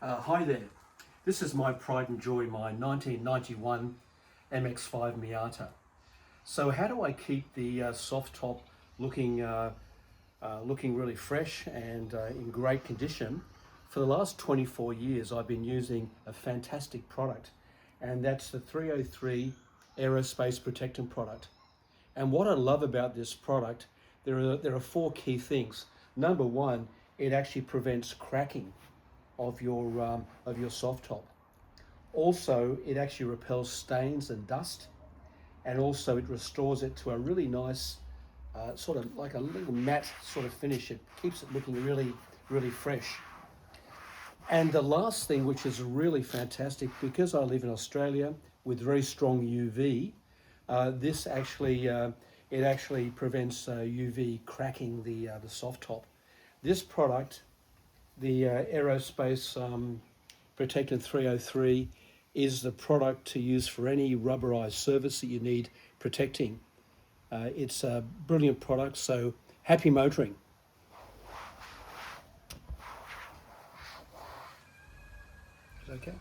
Hi there, this is my pride and joy, my 1991 MX-5 Miata. So how do I keep the soft top looking really fresh and in great condition? For the last 24 years I've been using a fantastic product, and that's the 303 Aerospace Protectant product. And what I love about this product, there are four key things. Number one, it actually prevents cracking of your soft top. Also, it actually repels stains and dust, and also it restores it to a really nice sort of like a little matte sort of finish. It keeps it looking really fresh. And the last thing, which is really fantastic, because I live in Australia with very strong UV, this actually it actually prevents UV cracking the soft top. This product, the Aerospace Protectant 303, is the product to use for any rubberized surface that you need protecting. It's a brilliant product, so happy motoring. Okay.